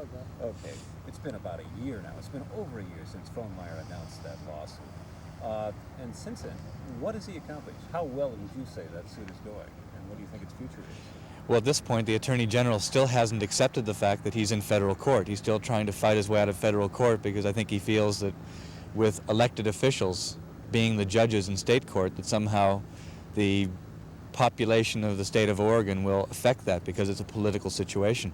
about that. Okay, it's been about a year now. It's been over a year since Frohnmeyer announced that lawsuit. And since then, what has he accomplished? How well would you say that suit is going? And what do you think its future is? Well, at this point, the Attorney General still hasn't accepted the fact that he's in federal court. He's still trying to fight his way out of federal court because I think he feels that with elected officials being the judges in state court, that somehow the population of the state of Oregon will affect that because it's a political situation.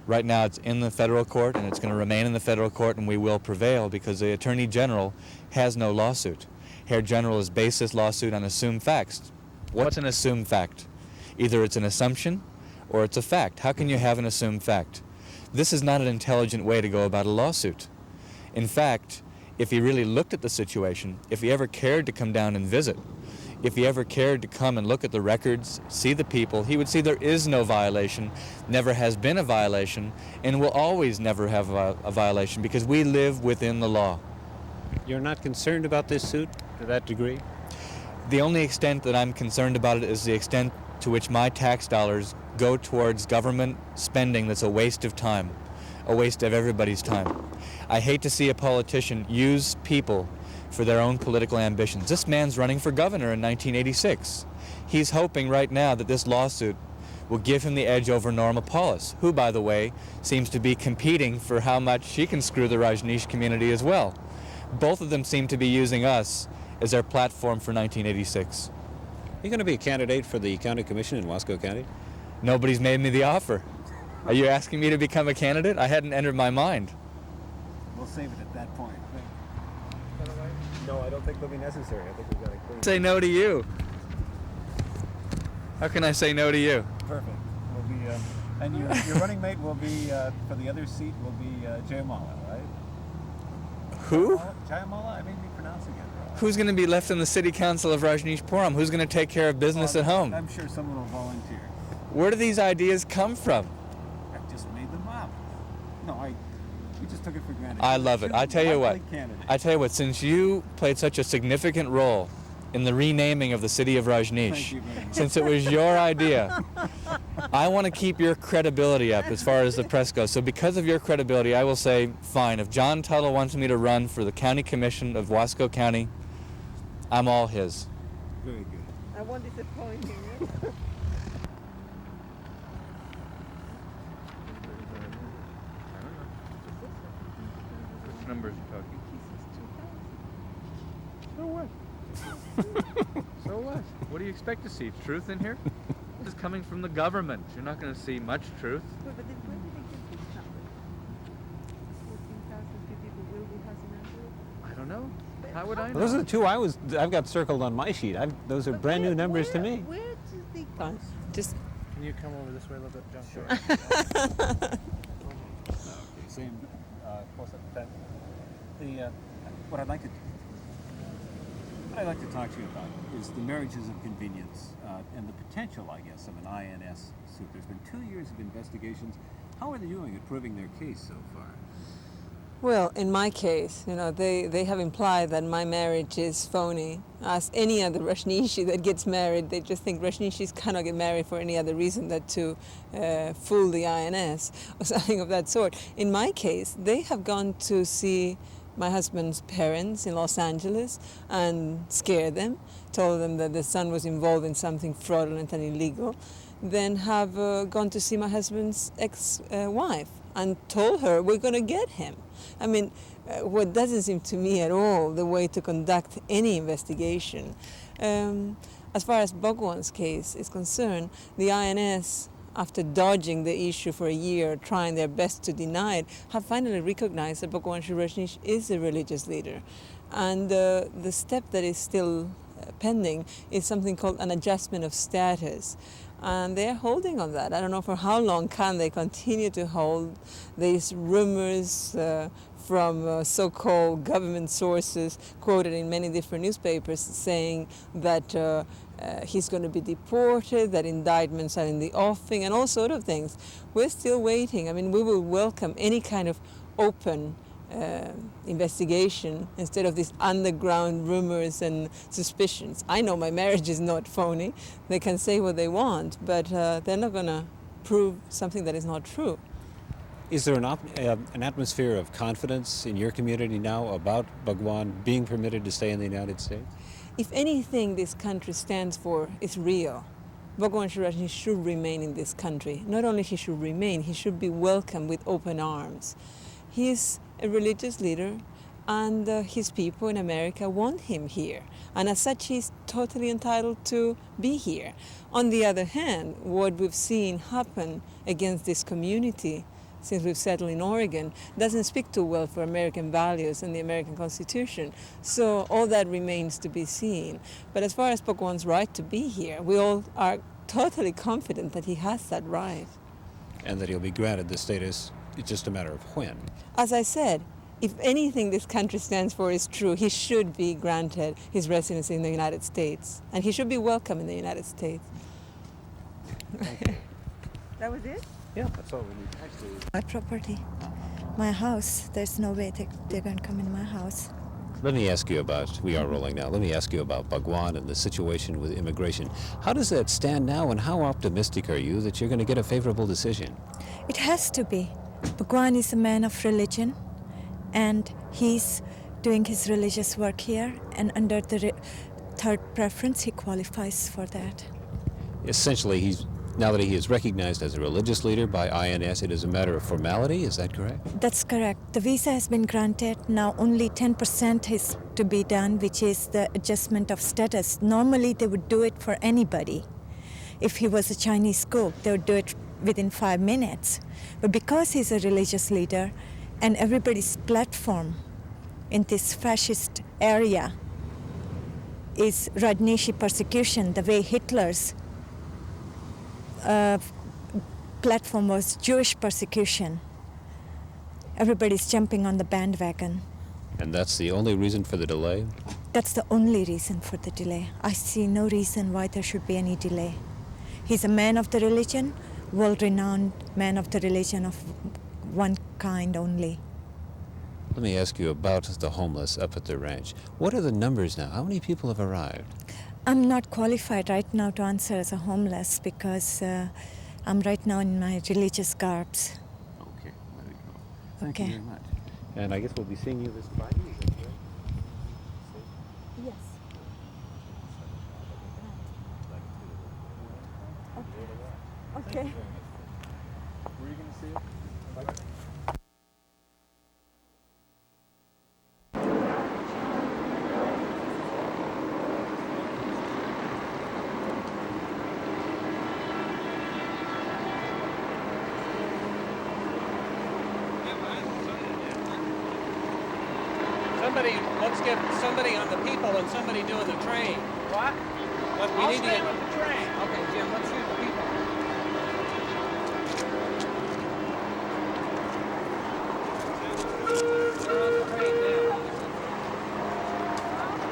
Right now it's in the federal court and it's going to remain in the federal court, and we will prevail because the Attorney General has no lawsuit. Herr General has based this lawsuit on assumed facts. What's an assumed fact? Either it's an assumption or it's a fact. How can you have an assumed fact? This is not an intelligent way to go about a lawsuit. In fact, if he really looked at the situation, if he ever cared to come down and visit, if he ever cared to come and look at the records, see the people, he would see there is no violation, never has been a violation, and will always never have a violation because we live within the law. You're not concerned about this suit to that degree? The only extent that I'm concerned about it is the extent to which my tax dollars go towards government spending that's a waste of time, a waste of everybody's time. I hate to see a politician use people for their own political ambitions. This man's running for governor in 1986. He's hoping right now that this lawsuit will give him the edge over Norma Paulus, who, by the way, seems to be competing for how much she can screw the Rajneesh community as well. Both of them seem to be using us as their platform for 1986. Are you going to be a candidate for the county commission in Wasco County? Nobody's made me the offer. Are you asking me to become a candidate? I hadn't entered my mind. We'll save it at that point. No, I don't think it'll be necessary. I think we've got to clean. Say no to you. How can I say no to you? Perfect. We'll be, and your running mate will be, for the other seat, will be Jayamala, right? Who? Jayamala? I may be pronouncing it wrong. Who's going to be left in the city council of Rajneeshpuram? Who's going to take care of business at home? I'm sure someone will volunteer. Where do these ideas come from? I just made them up. No, we just took it for granted. I love it. I tell you what, since you played such a significant role in the renaming of the city of Rajneesh, since it was your idea, I want to keep your credibility up as far as the press goes. So because of your credibility, I will say, fine, if John Tuttle wants me to run for the county commission of Wasco County, I'm all his. Very good. I won't disappoint you. Which numbers are you talking? So what? So what? What do you expect to see? Truth in here? This is coming from the government. You're not going to see much truth. But then where did they get this number? 14,000 people will be housing. I don't know. How would I know? Well, those are the two I've got circled on my sheet. Those are brand new numbers to me. Where do they come? Just Can you come over this way a little bit, John? Sure. Okay, same, close up that. What I'd like to talk to you about is the marriages of convenience and the potential, I guess, of an INS suit. There's been 2 years of investigations. How are they doing at proving their case so far? Well, in my case, they have implied that my marriage is phony. As any other Rajneeshi that gets married, they just think Rajneeshis cannot get married for any other reason than to fool the INS or something of that sort. In my case, they have gone to see my husband's parents in Los Angeles and scared them, told them that the son was involved in something fraudulent and illegal, then have gone to see my husband's ex-wife and told her, we're going to get him. I mean, what doesn't seem to me at all the way to conduct any investigation. As far as Bhagwan's case is concerned, the INS, after dodging the issue for a year, trying their best to deny it, have finally recognized that Bhagwan Shri Rajneesh is a religious leader. And the step that is still pending is something called an adjustment of status. And they're holding on that. I don't know for how long can they continue to hold these rumors from so-called government sources quoted in many different newspapers saying that he's going to be deported, that indictments are in the offing, and all sort of things. We're still waiting. I mean, we will welcome any kind of open investigation instead of these underground rumors and suspicions. I know my marriage is not phony. They can say what they want, but they're not going to prove something that is not true. Is there an atmosphere of confidence in your community now about Bhagwan being permitted to stay in the United States? If anything this country stands for is real, Bhagwan Rajneesh should remain in this country. Not only he should remain, he should be welcomed with open arms. He is a religious leader, and his people in America want him here. And as such, he's totally entitled to be here. On the other hand, what we've seen happen against this community since we've settled in Oregon doesn't speak too well for American values and the American Constitution. So all that remains to be seen. But as far as Bhagwan's right to be here, we all are totally confident that he has that right. And that he'll be granted the status, it's just a matter of when. As I said, if anything this country stands for is true, he should be granted his residency in the United States. And he should be welcome in the United States. That was it? Yeah, that's all we need. Actually, My property, my house. There's no way they're going to come in my house. let me ask you about, we are rolling now, let me ask you about Bhagwan and the situation with immigration. How does that stand now, and how optimistic are you that you're going to get a favorable decision? It has to be. Bhagwan is a man of religion, and he's doing his religious work here, and under the third preference, he qualifies for that. Essentially, now that he is recognized as a religious leader by INS, it is a matter of formality, is that correct? That's correct. The visa has been granted. Now only 10% is to be done, which is the adjustment of status. Normally, they would do it for anybody. If he was a Chinese cook, they would do it within 5 minutes. But because he's a religious leader, and everybody's platform in this fascist area is Rajneesh persecution, the way Hitler's platform was Jewish persecution. Everybody's jumping on the bandwagon. And that's the only reason for the delay? That's the only reason for the delay. I see no reason why there should be any delay. He's a man of the religion, world-renowned man of the religion of one kind only. Let me ask you about the homeless up at the ranch. What are the numbers now? How many people have arrived? I'm not qualified right now to answer as a homeless because I'm right now in my religious garbs. Okay, there we go. Thank Okay. you very much. And I guess we'll be seeing you this Friday, is that correct? Yes. Okay. Were you going to see it? Let's get somebody on the people and somebody doing the train. What? We I'll need to stay get... with the train. Okay, Jim, let's do the people. We're on the train now.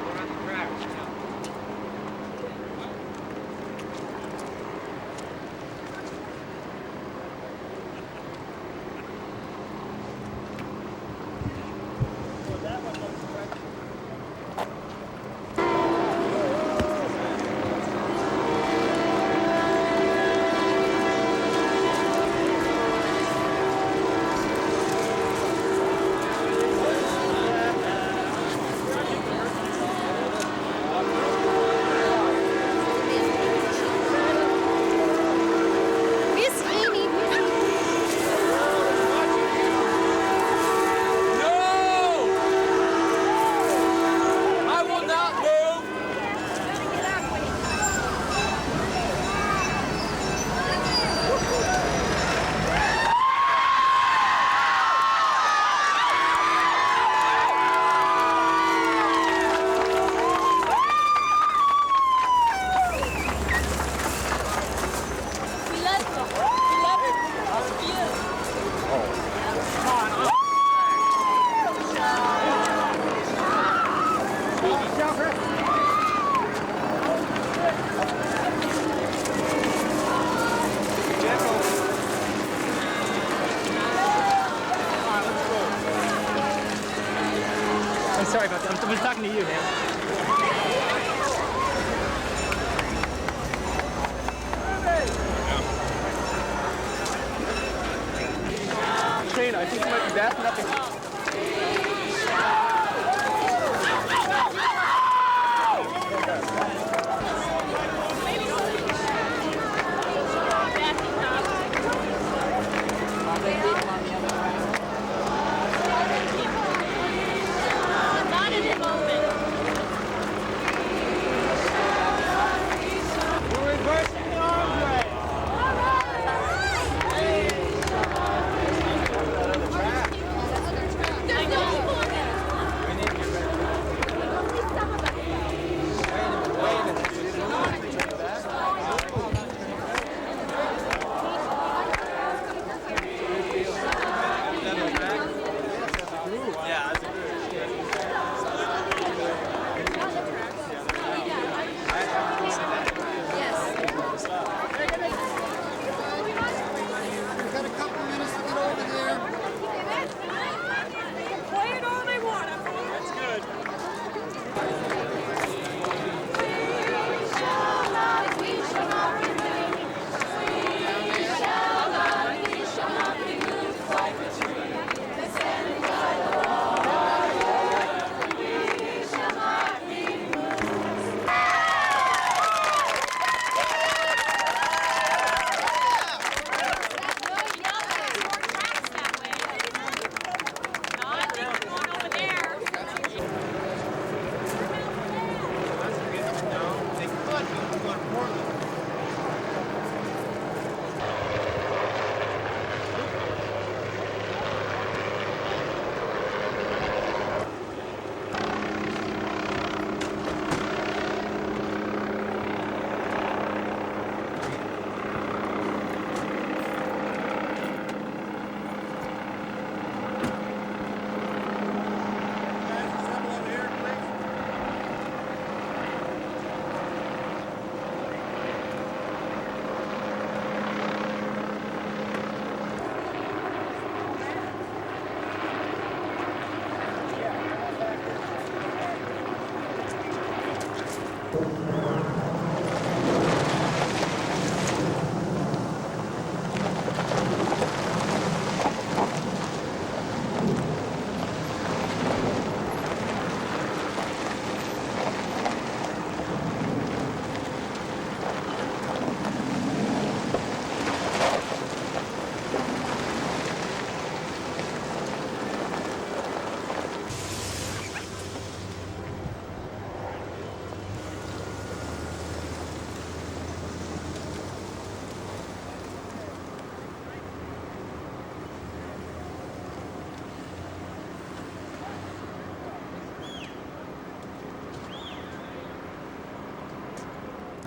We're on the tracks now. Sorry about that. I was talking to you, man.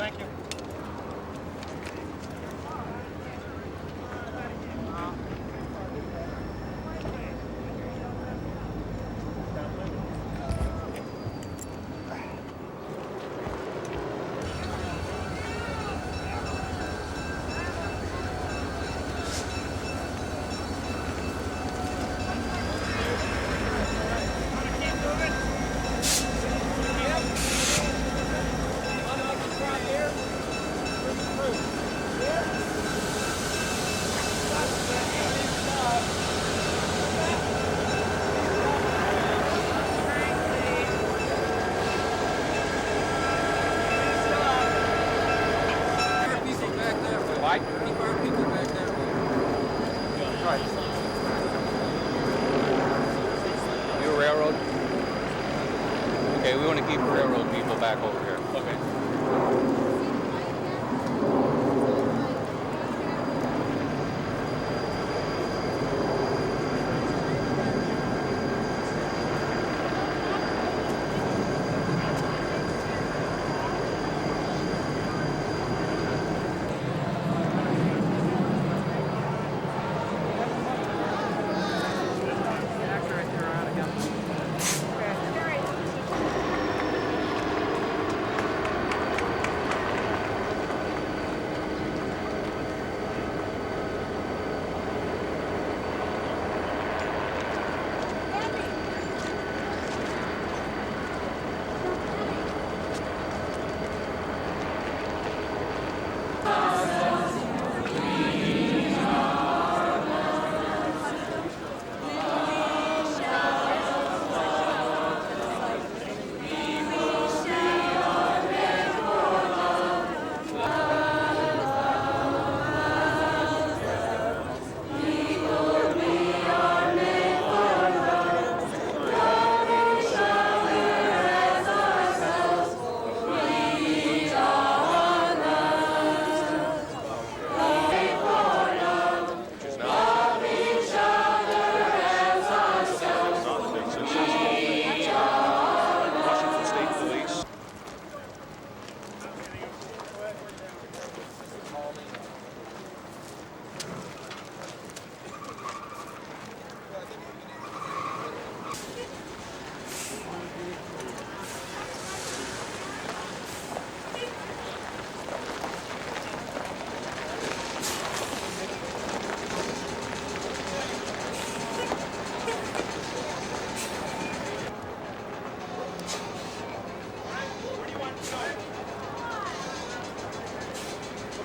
Thank you. You railroad? Okay, we want to keep railroad people back over here. Okay.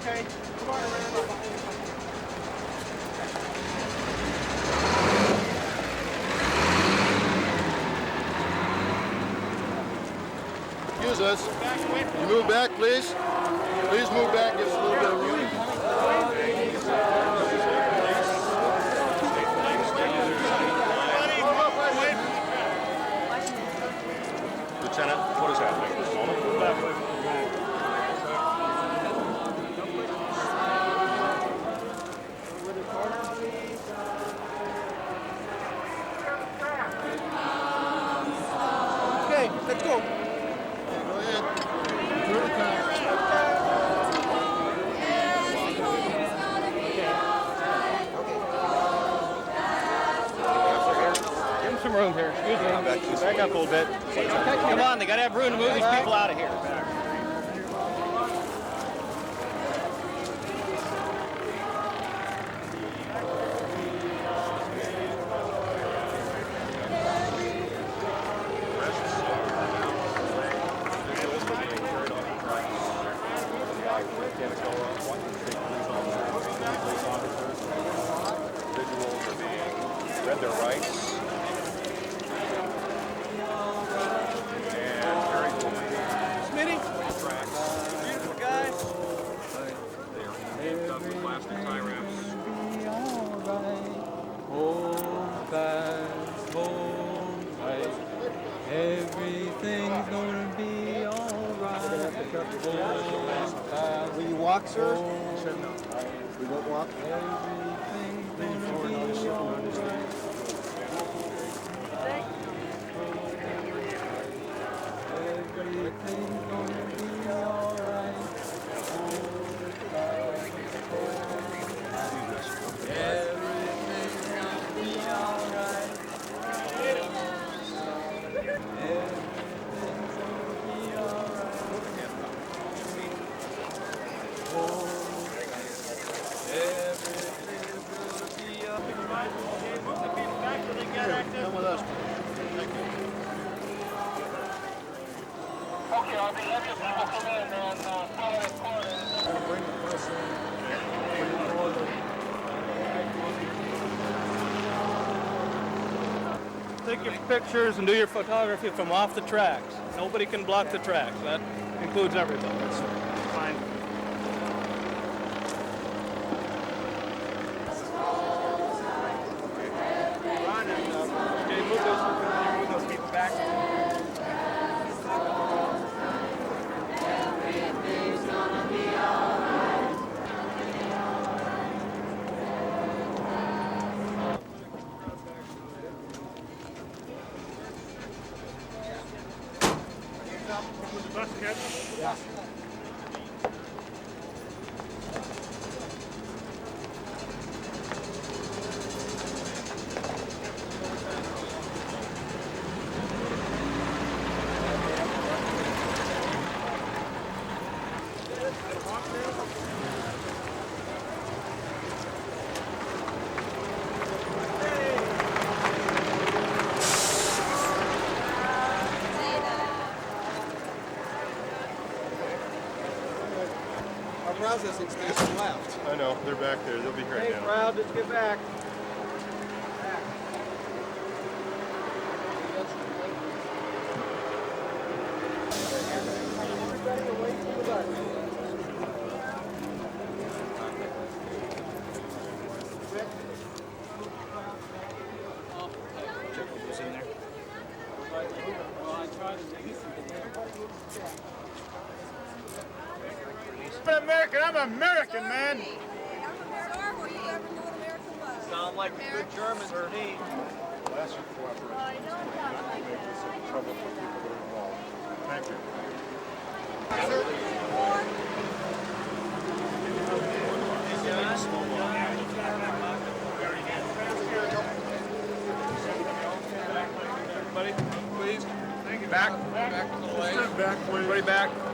Okay. Come on, Excuse us. You move back, please. Please move back. Give us a little bit of room. Lieutenant, what is happening at this moment? Okay, let's go. Go ahead. Through the car. Give them some room here. Excuse me. Back up a little bit. Come on, they got to have room to move these people out of here. Individuals are being read their rights. And carried Smitty. tracks. Beautiful guy. They are being taped up with plastic tie wraps. Hold fast, hold tight. Everything's gonna be alright. Hold fast. Will you walk, sir? Hold Said no. We won't walk. Everything's gonna be alright. Everything's gonna be alright. Hold fast, hold tight. Everything's gonna be alright. Everything's gonna be alright. Come with us. Thank you. Okay, I'll be letting people come in and follow the court. Bring the person in. Take your pictures and do your photography from off the tracks. Nobody can block the tracks. That includes everything. That's fine. Okay, move those people back. Our processing station left. I know, they're back there. They'll be right Hey, now. crowd, let's get back. Everybody away from the bus. I'm American. I'm American, man. Sound like a good German to me. Last year, cooperation. Not to make this a trouble for people that are involved. Thank you. Everybody, please. Back. Back. Back, please. Everybody back.